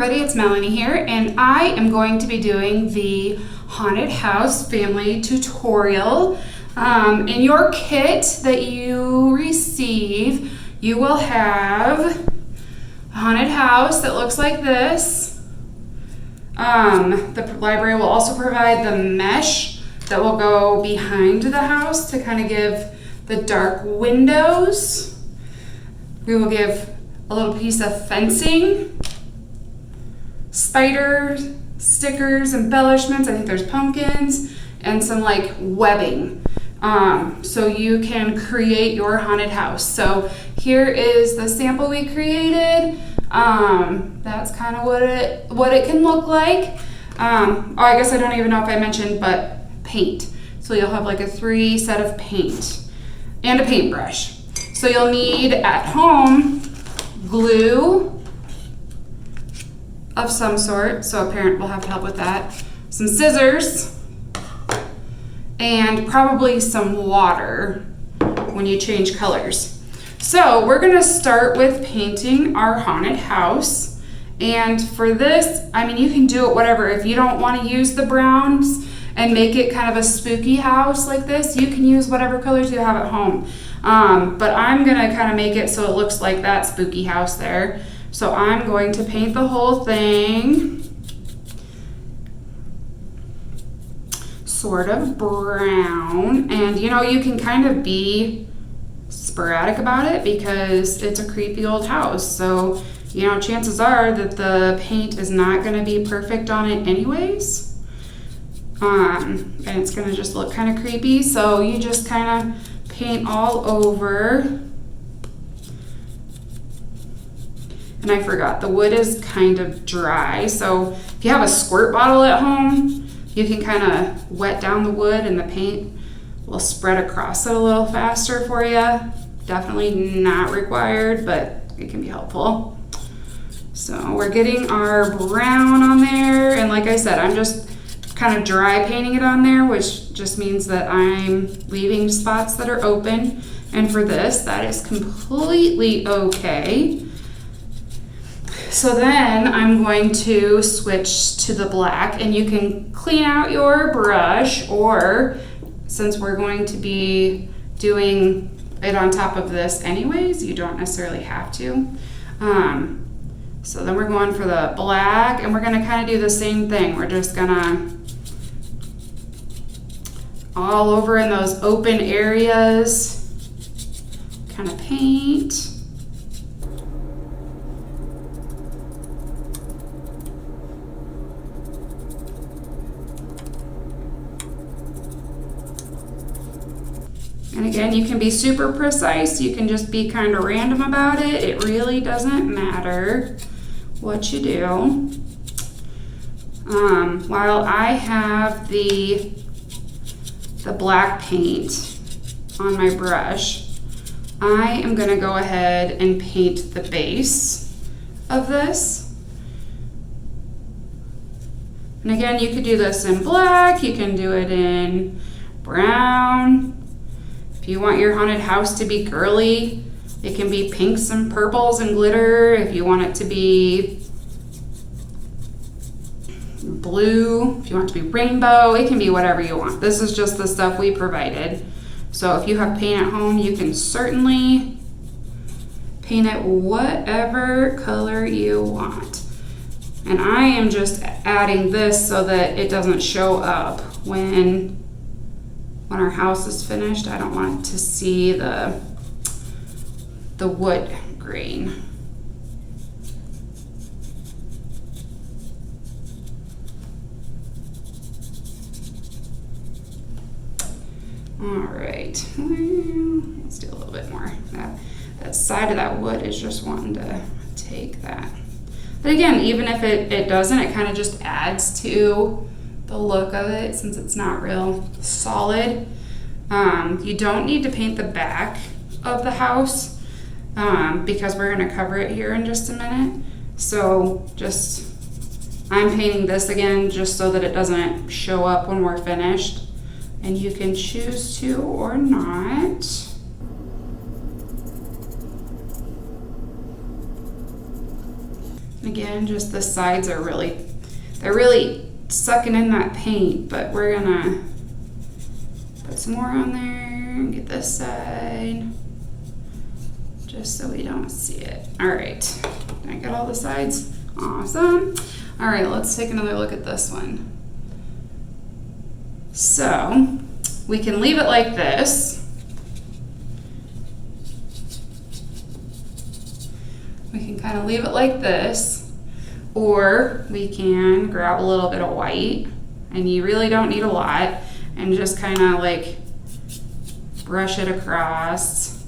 everybody, it's Melanie here, and I am going to be doing the Haunted House Family Tutorial. In your kit that you receive, you will have a haunted house that looks like this. The library will also provide the mesh that will go behind the house to kind of give the dark windows. We will give a little piece of fencing, spider stickers, embellishments. I think there's pumpkins and some like webbing. So you can create your haunted house. So here is the sample we created. That's kind of what it can look like. Oh, I guess I don't even know if I mentioned, but paint. So you'll have like a 3 set of paint and a paintbrush. So you'll need at home glue of some sort, so a parent will have to help with that, some scissors, and probably some water when you change colors. So we're gonna start with painting our haunted house. And for this, I mean, you can do it whatever. If you don't want to use the browns and make it kind of a spooky house like this, you can use whatever colors you have at home. But I'm gonna kind of make it so it looks like that spooky house there. So I'm going to paint the whole thing sort of brown. And you know, you can kind of be sporadic about it because it's a creepy old house. So, you know, chances are that the paint is not gonna be perfect on it anyways. And it's gonna just look kind of creepy. So you just kind of paint all over. And I forgot, the wood is kind of dry. So if you have a squirt bottle at home, you can kind of wet down the wood and the paint will spread across it a little faster for you. Definitely not required, but it can be helpful. So we're getting our brown on there. And like I said, I'm just kind of dry painting it on there, which just means that I'm leaving spots that are open. And for this, that is completely okay. So then I'm going to switch to the black, and you can clean out your brush, or since we're going to be doing it on top of this anyways, you don't necessarily have to. So then we're going for the black, and we're gonna kind of do the same thing. We're just gonna all over in those open areas, kind of paint. And again, you can be super precise. You can just be kind of random about it. It really doesn't matter what you do. While I have the black paint on my brush, I am gonna go ahead and paint the base of this. And again, you could do this in black, you can do it in brown. If you want your haunted house to be girly, it can be pinks and purples and glitter. If you want it to be blue, if you want it to be rainbow, it can be whatever you want. This is just the stuff we provided. So if you have paint at home, you can certainly paint it whatever color you want. And I am just adding this so that it doesn't show up when our house is finished. I don't want to see the wood grain. All right, let's do a little bit more. That side of that wood is just wanting to take that. But again, even if it doesn't, it kind of just adds to the look of it since it's not real solid. You don't need to paint the back of the house because we're going to cover it here in just a minute. So I'm painting this again just so that it doesn't show up when we're finished. And you can choose to or not. Again, just the sides are they're really sucking in that paint, but we're gonna put some more on there and get this side, just so we don't see it. All right, did I get all the sides? Awesome. All right, let's take another look at this one. So we can leave it like this. We can kind of leave it like this, or we can grab a little bit of white, and you really don't need a lot, and just kind of like brush it across,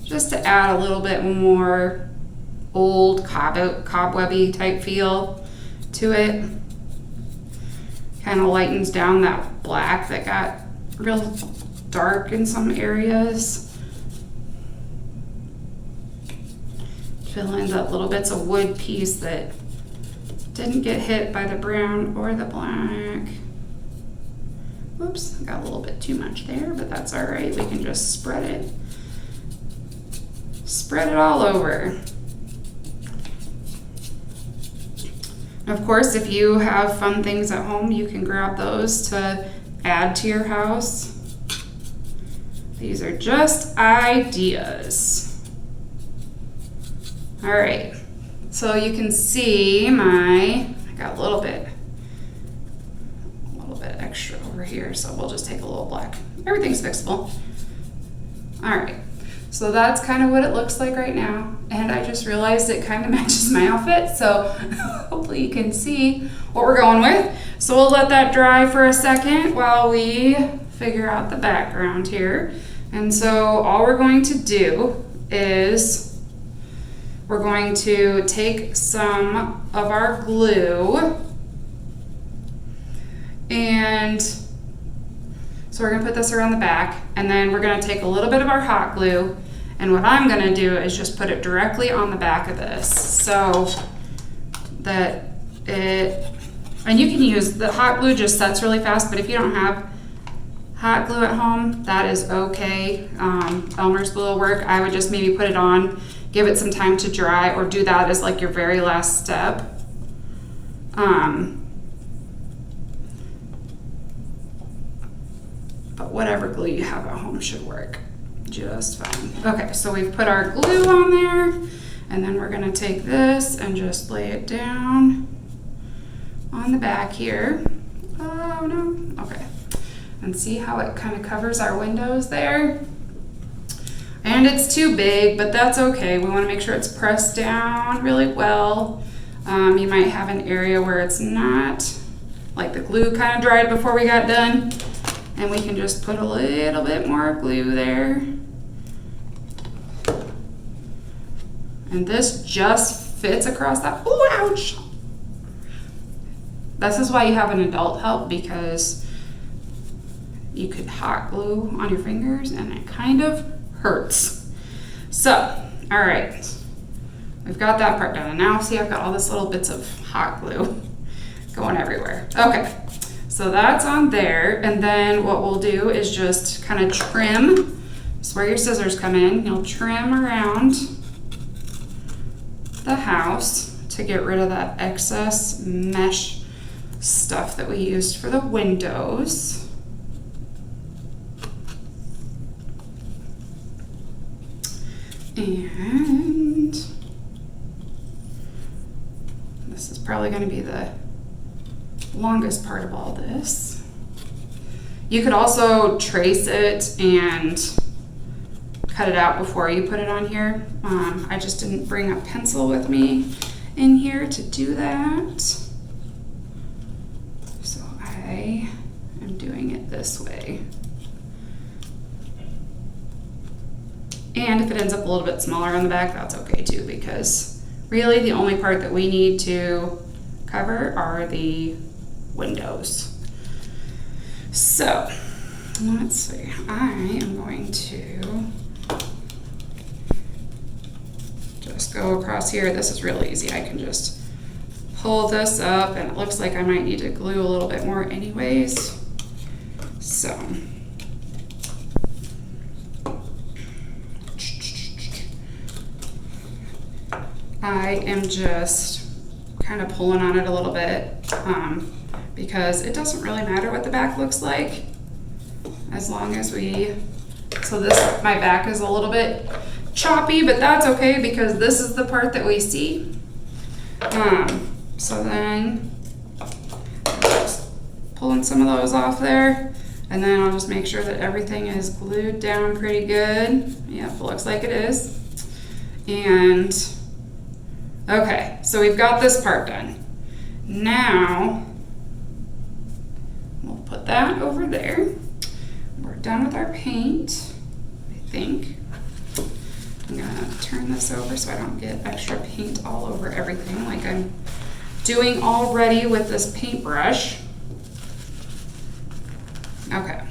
just to add a little bit more old cobwebby type feel to it. Kind of lightens down that black that got real dark in some areas. Fill in the little bits of wood piece that didn't get hit by the brown or the black. Oops, I got a little bit too much there, but that's all right. We can just spread it all over. Of course, if you have fun things at home, you can grab those to add to your house. These are just ideas. All right, so you can see I got a little bit extra over here, so we'll just take a little black. Everything's fixable. All right, so that's kind of what it looks like right now, and I just realized it kind of matches my outfit, so hopefully you can see what we're going with. So we'll let that dry for a second while we figure out the background here. And so all we're going to do is we're going to take some of our glue, and so we're gonna put this around the back, and then we're gonna take a little bit of our hot glue, and what I'm gonna do is just put it directly on the back of this, so that and you can use the hot glue, just sets really fast, but if you don't have hot glue at home, that is okay. Elmer's glue will work. I would just maybe put it on, give it some time to dry, or do that as like your very last step. But whatever glue you have at home should work just fine. Okay, so we've put our glue on there, and then we're gonna take this and just lay it down on the back here. Oh no, okay. And see how it kind of covers our windows there? And it's too big, but that's okay. We wanna make sure it's pressed down really well. You might have an area where it's not, like the glue kind of dried before we got done. And we can just put a little bit more glue there. And this just fits across that. Oh, ouch! This is why you have an adult help, because you could hot glue on your fingers and it kind of hurts. So, all right. We've got that part done. And now see, I've got all these little bits of hot glue going everywhere. Okay. So that's on there, and then what we'll do is just kind of trim. This is where your scissors come in. You'll trim around the house to get rid of that excess mesh stuff that we used for the windows. And this is probably going to be the longest part of all this. You could also trace it and cut it out before you put it on here. I just didn't bring a pencil with me in here to do that. So I am doing it this way. And if it ends up a little bit smaller on the back, that's okay too, because really the only part that we need to cover are the windows. So let's see, I am going to just go across here. This is really easy. I can just pull this up, and it looks like I might need to glue a little bit more anyways. So I am just kind of pulling on it a little bit because it doesn't really matter what the back looks like as long as so my back is a little bit choppy, but that's okay because this is the part that we see. So then just pulling some of those off there, and then I'll just make sure that everything is glued down pretty good. Yep, looks like it is. And okay, so we've got this part done. Now we'll put that over there. We're done with our paint, I think. I'm gonna turn this over so I don't get extra paint all over everything like I'm doing already with this paintbrush. Okay,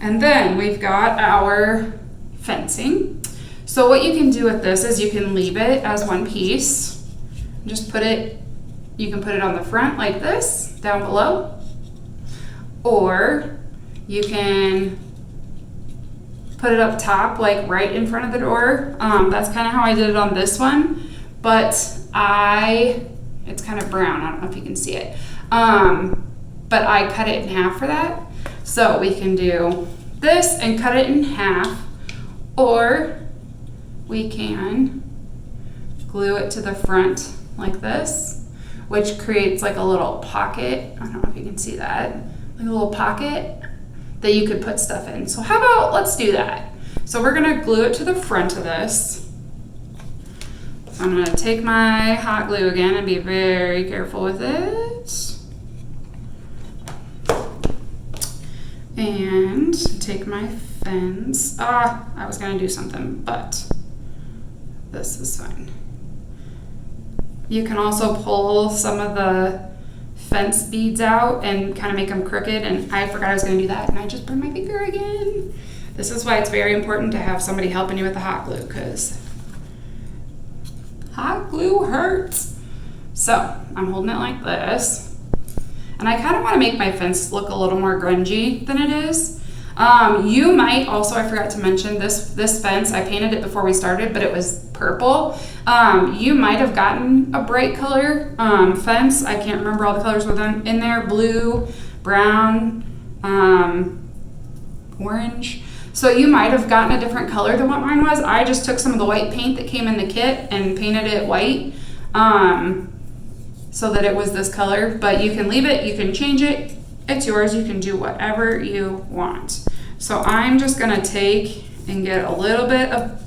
and then we've got our fencing. So what you can do with this is you can leave it as one piece. Just you can put it on the front like this, down below. Or you can put it up top, like right in front of the door. That's kind of how I did it on this one. But it's kind of brown, I don't know if you can see it. But I cut it in half for that. So we can do this and cut it in half, or we can glue it to the front like this, which creates like a little pocket. I don't know if you can see that, like a little pocket that you could put stuff in. So how about let's do that. So we're gonna glue it to the front of this. So I'm gonna take my hot glue again and be very careful with it. And take my fence. I was gonna do something, but this is fine. You can also pull some of the fence beads out and kind of make them crooked, and I forgot I was gonna do that and I just burned my finger again. This is why it's very important to have somebody helping you with the hot glue, because hot glue hurts. So I'm holding it like this. And I kind of want to make my fence look a little more grungy than it is. You might also, I forgot to mention, this fence, I painted it before we started, but it was purple. You might have gotten a bright color fence. I can't remember all the colors within in there. Blue, brown, orange. So you might have gotten a different color than what mine was. I just took some of the white paint that came in the kit and painted it white. So that it was this color, but you can leave it, you can change it, it's yours, you can do whatever you want. So I'm just gonna take and get a little bit of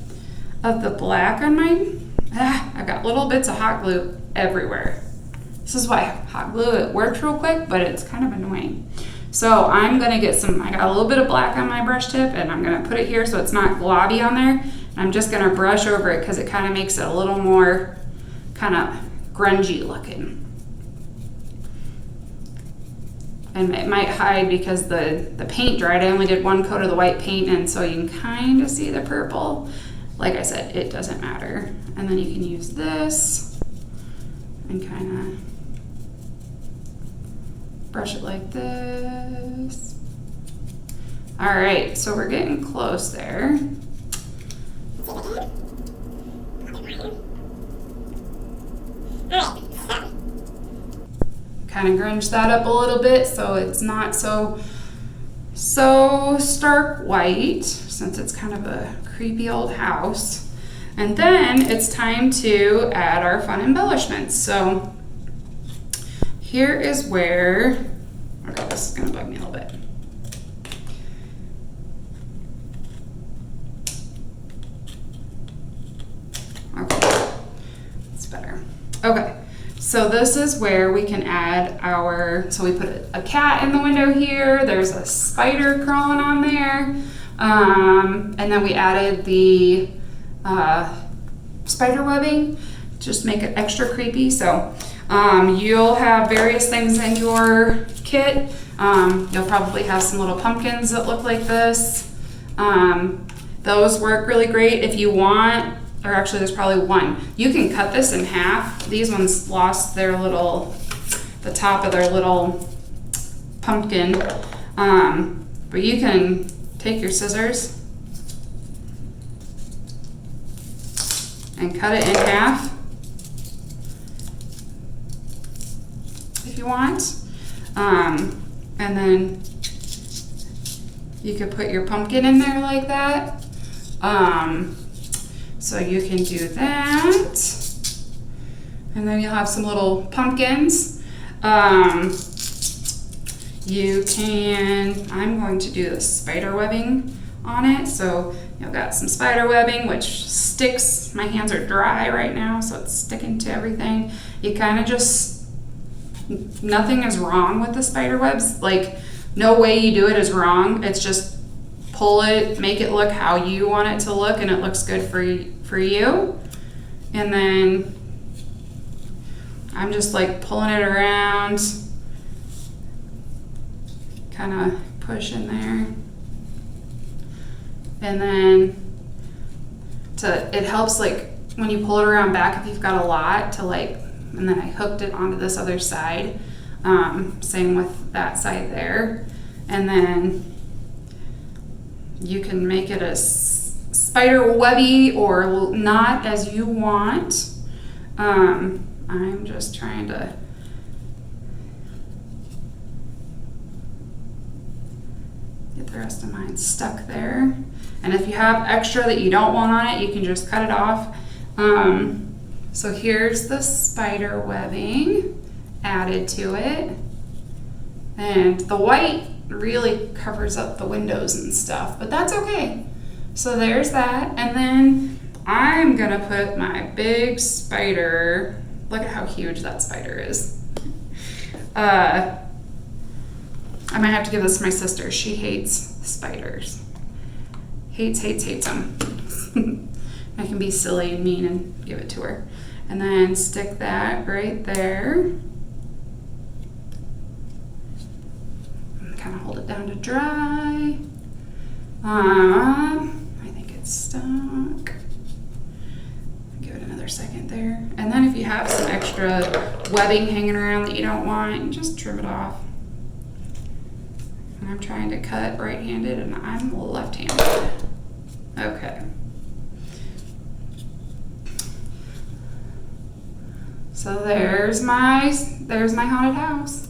the black on mine. I've got little bits of hot glue everywhere. This is why hot glue, it works real quick, but it's kind of annoying. So I'm gonna get I got a little bit of black on my brush tip, and I'm gonna put it here so it's not globby on there. I'm just gonna brush over it because it kind of makes it a little more kind of grungy looking. And it might hide because the paint dried. I only did one coat of the white paint, and so you can kind of see the purple. Like I said, it doesn't matter. And then you can use this and kind of brush it like this. All right, so we're getting close there. Kind of grunge that up a little bit so it's not so stark white, since it's kind of a creepy old house. And then it's time to add our fun embellishments. So here is where, okay, this is gonna bug me a little bit. Okay, it's better. Okay. So this is where we can add so we put a cat in the window here, there's a spider crawling on there, and then we added the spider webbing, just make it extra creepy. So you'll have various things in your kit. You'll probably have some little pumpkins that look like this. Those work really great if you want. Or actually there's probably one. You can cut this in half. These ones lost the top of their little pumpkin. But you can take your scissors and cut it in half. if you want. And then you could put your pumpkin in there like that. So you can do that. And then you'll have some little pumpkins. You can, I'm going to do the spider webbing on it. So you've got some spider webbing, which sticks. My hands are dry right now, so it's sticking to everything. You kind of just, nothing is wrong with the spider webs. Like, no way you do it is wrong. It's just pull it, make it look how you want it to look, and it looks good for you. And then I'm just like pulling it around, kind of push in there. And then it helps, like when you pull it around back, if you've got a lot to like, and then I hooked it onto this other side. Same with that side there. And then you can make it as spider webby or not as you want. I'm just trying to get the rest of mine stuck there. And if you have extra that you don't want on it, you can just cut it off. So here's the spider webbing added to it. And the white really covers up the windows and stuff, but that's okay. So there's that. And then I'm gonna put my big spider, look at how huge that spider is. I might have to give this to my sister. She hates spiders. Hates them. I can be silly and mean and give it to her. And then stick that right there. And kind of hold it down to dry. I think it's stuck. Give it another second there. And then if you have some extra webbing hanging around that you don't want, you just trim it off. And I'm trying to cut right-handed and I'm left-handed. Okay. So there's my haunted house.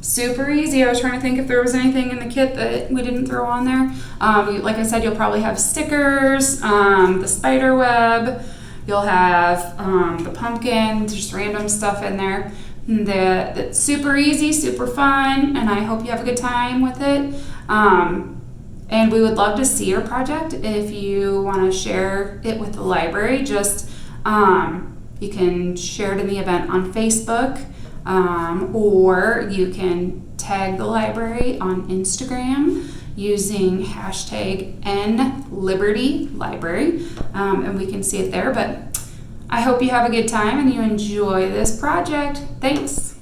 Super easy. I was trying to think if there was anything in the kit that we didn't throw on there. Like I said, you'll probably have stickers, the spider web, you'll have the pumpkin, just random stuff in there. That's super easy, super fun, and I hope you have a good time with it. And we would love to see your project. If you want to share it with the library, just you can share it in the event on Facebook, or you can tag the library on Instagram using hashtag #NLibertyLibrary, and we can see it there. But I hope you have a good time and you enjoy this project. Thanks.